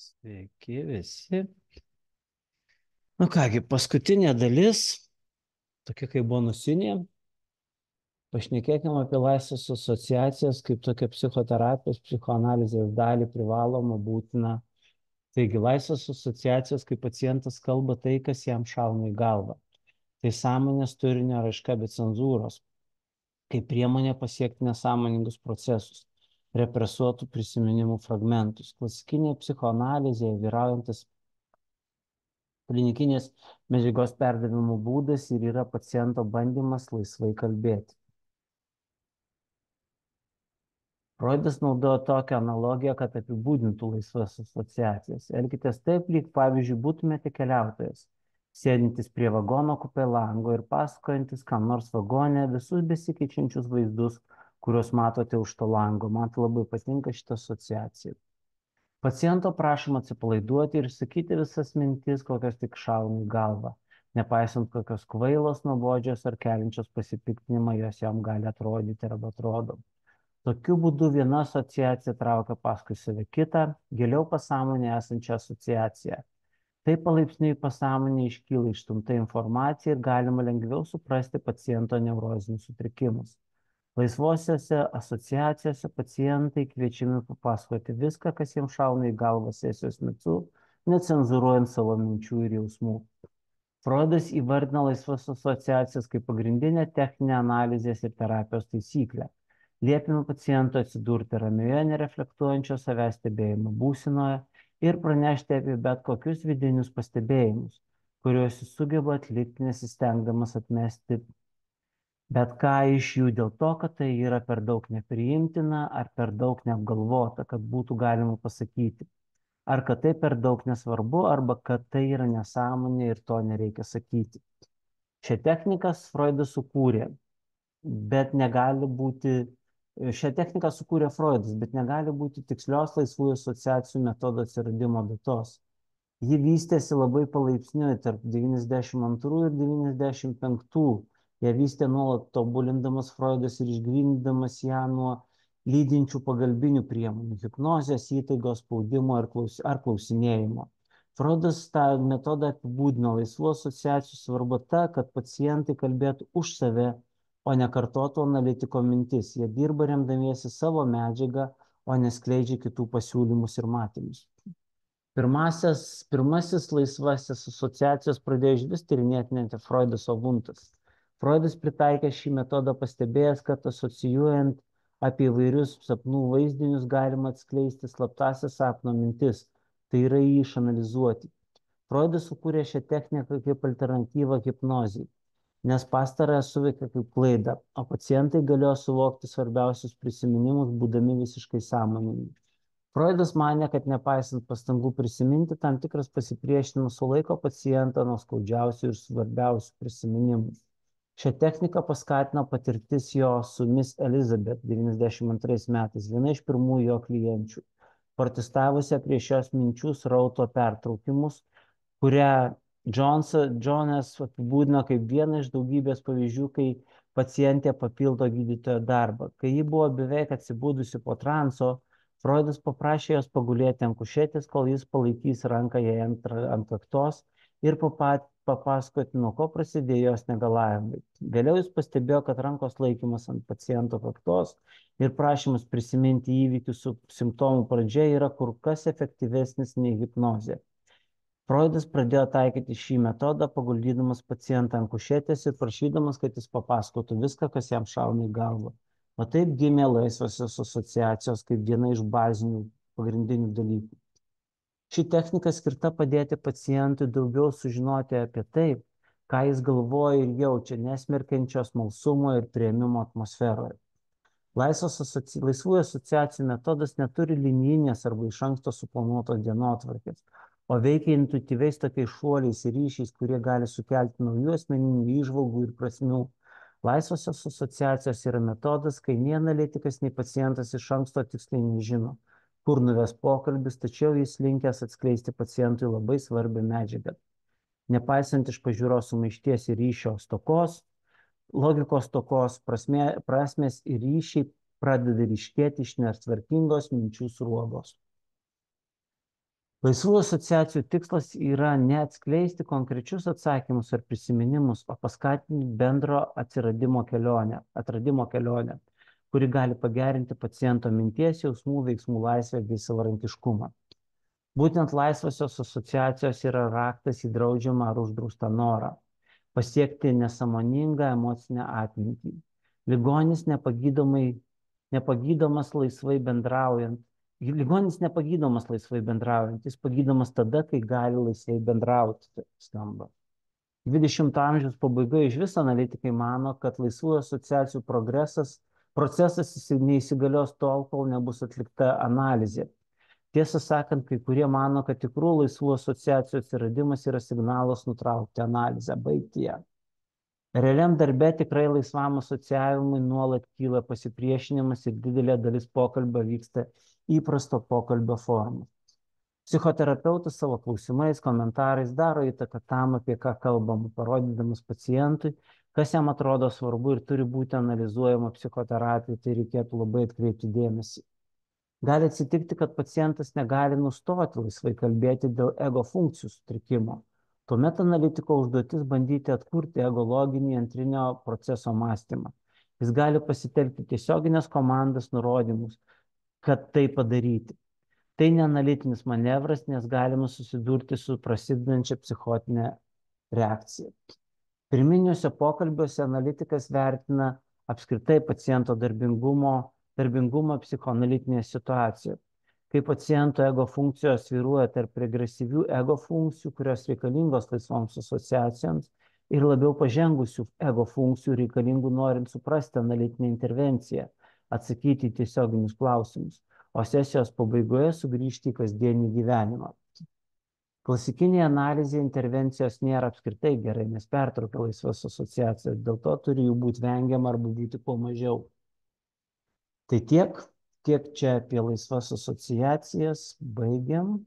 Sveiki visi. Nu kągi, paskutinė dalis, tokia kaip bonusinė. Pašnekėkime apie laisvės asociacijas kaip tokią psichoterapijos, psichoanalizės dalį privalomą būtiną. Taigi, laisvės asociacijos, kai pacientas kalba tai, kas jam šauna į galvą. Tai sąmonės turinio raiška be cenzūros, kaip priemonė pasiekti nesąmoningus procesus, represuotų prisiminimų fragmentus. Klasikinėje psichoanalizėje vyraujantis klinikinės medžiagos perdavimo būdas ir yra paciento bandymas laisvai kalbėti. Freudas naudojo tokią analogiją, kad apibūdintų laisvas asociacijas. Elkitės taip, lyg pavyzdžiui būtumėte keliautojas, sėdintis prie vagono kupė lango ir pasakojantis kam nors vagone visus besikeičiančius vaizdus, kuriuos matote už to lango. Man labai patinka šita asociacija. Paciento prašom atsipalaiduoti ir sakyti visas mintis, kokios tik šauna į galvą, nepaisant kokios kvailos, nuobodžios ar keliančios pasipiktinimą jos jam gali atrodyti arba atrodo. Tokiu būdu viena asociacija traukia paskui save kitą, giliau pasąmonėje esančią asociaciją. Taip palaipsniui pasąmonėje iškyla išstumta informacija ir galima lengviau suprasti paciento neurozinius sutrikimus. Laisvosiose asociacijose pacientai kviečiami papasakoti viską, kas jiems šauna į galvą sesijos metu, necenzūruojant savo minčių ir jausmų. Freudas įvardina laisvas asociacijas kaip pagrindinę techninę analizės ir terapijos taisyklę. Liepiame pacientui atsidurti ramioje, nereflektuojančio savęs stebėjimo būsenoje ir pranešti apie bet kokius vidinius pastebėjimus, kuriuos jis sugeba atlikti, nesistengdamas atmesti bet ką iš jų dėl to, kad tai yra per daug nepriimtina ar per daug neapgalvota, kad būtų galima pasakyti. Ar kad tai per daug nesvarbu, arba kad tai yra nesąmonė ir to nereikia sakyti. Šią techniką Freudas sukūrė, bet negali būti, šią techniką sukūrė Freudas, bet negali būti tikslios laisvųjų asociacijų metodo atsiradimo datos. Ji vystėsi labai palaipsniui tarp 92 ir 95. Ją vystė nuolat tobulindamas Freudas ir išgrynindamas ją nuo lydinčių pagalbinių priemonių, hipnozės, įtaigos, spaudimo ar klausinėjimo. Freudas tą metodą apibūdino laisvų asociacijų svarba ta, kad pacientai kalbėtų už save, o ne kartotų analitiko mintis. Jie dirba remdamiesi savo medžiagą, o neskleidžia kitų pasiūlymus ir matymus. Pirmasis laisvasis asociacijos pradėjo išvis tyrinėti net Freudas Wundtas. Freudas pritaikė šį metodą pastebėjęs, kad asocijuojant apie įvairius sapnų vaizdinius galima atskleisti slaptąsias sapno mintis, tai yra jį išanalizuoti. Freudas sukūrė šią techniką kaip alternatyvą hipnozei, nes pastarąją suveikia kaip klaidą, o pacientai galėjo suvokti svarbiausius prisiminimus, būdami visiškai sąmoningi. Freudas manė, kad nepaisant pastangų prisiminti, tam tikras pasipriešinimas sulaiko pacientą nuo skaudžiausių ir svarbiausių prisiminimų. Šią techniką paskatino patirtis jo su Miss Elizabeth 92 metais, viena iš pirmųjų jo klienčių, protestavusią prieš jos minčių srauto pertraukimus, kurią Jonas apibūdino kaip vieną iš daugybės pavyzdžių, kai pacientė papildo gydytojo darbą. Kai ji buvo beveik atsibudusi po transo, Freudas paprašė jos pagulėti ant kušetės, kol jis palaikys ranką jai ant kaktos ir papasakoti, nuo ko prasidėjo jos negalavimai. Vėliau jis pastebėjo, kad rankos laikymas ant paciento kaktos ir prašymas prisiminti įvykius su simptomų pradžia yra kur kas efektyvesnis nei hipnozė. Freudas pradėjo taikyti šį metodą, paguldydamas pacientą ant kušetės ir prašydamas, kad jis papasakotų viską, kas jam šauna į galvą. O taip gimė laisvosios asociacijos kaip viena iš bazinių pagrindinių dalykų. Ši technika skirta padėti pacientui daugiau sužinoti apie tai, ką jis galvoja ir jaučia, nesmerkiančios smalsumo ir priėmimo atmosferoje. Laisvųjų asociacijų metodas neturi linijinės arba iš anksto suplanuotos dienotvarkės, o veikia intuityviais tokiais šuoliais ir ryšiais, kurie gali sukelti naujų asmeninių įžvalgų ir prasmių. Laisvosios asociacijos yra metodas, kai nei analitikas, nei pacientas iš anksto tiksliai nežino, kur nuves pokalbis, tačiau jis linkęs atskleisti pacientui labai svarbią medžiagą. Nepaisant iš pažiūros sumaišties ir ryšio stokos, logikos stokos, prasmės ir ryšiai pradeda ryškėti iš netvarkingos minčių sruogos. Laisvų asociacijų tikslas yra ne atskleisti konkrečius atsakymus ar prisiminimus, o paskatinti bendro atradimo kelionę, kuri gali pagerinti paciento minties, jausmų, veiksmų laisvę bei savarankiškumą. Būtent laisvosios asociacijos yra raktas į draudžiamą ar uždraustą norą pasiekti nesąmoningą emocinę atmintį. Ligonis nepagydomas laisvai bendraujant. Ligonis nepagydomas laisvai bendraujant, jis pagydomas tada, kai gali laisvai bendrauti. Tai skamba. 20-ojo amžiaus pabaigoje iš viso analitikai mano, kad laisvų asociacijų procesas neįsigalios tol, kol nebus atlikta analizė. Tiesą sakant, kai kurie mano, kad tikrų laisvų asociacijų atsiradimas yra signalas nutraukti analizę, baigti ją. Realiam darbe tikrai laisvam asocijavimui nuolat kyla pasipriešinimas ir didelė dalis pokalbio vyksta įprasto pokalbio forma. Psichoterapeutas savo klausimais, komentarais daro įtaką tam, apie ką kalbama, parodydamas pacientui, kas jam atrodo svarbu ir turi būti analizuojama psichoterapija, tai reikėtų labai atkreipti dėmesį. Gali atsitikti, kad pacientas negali nustoti laisvai kalbėti dėl ego funkcijų sutrikimo. Tuomet analitiko užduotis bandyti atkurti ego loginį antrinio proceso mąstymą. Jis gali pasitelkti tiesioginės komandas, nurodymus, kad tai padaryti. Tai ne analitinis manevras, nes galima susidurti su prasidedančia psichotinė reakcija. Pirminiuose pokalbiuose analitikas vertina apskritai paciento darbingumą psichoanalitinėje situacijoje. Kai paciento ego funkcijos svyruoja tarp regresyvių ego funkcijų, kurios reikalingos laisvoms asociacijoms, ir labiau pažengusių ego funkcijų reikalingų norint suprasti analitinę intervenciją, atsakyti į tiesioginius klausimus, o sesijos pabaigoje sugrįžti į kasdienį gyvenimą. Klasikinėje analizėje intervencijos nėra apskritai gerai, nes pertraukia laisvas asociacijas, dėl to turi jų būti vengiama arba būti kuo mažiau. Tai tiek čia apie laisvas asociacijas, baigiam.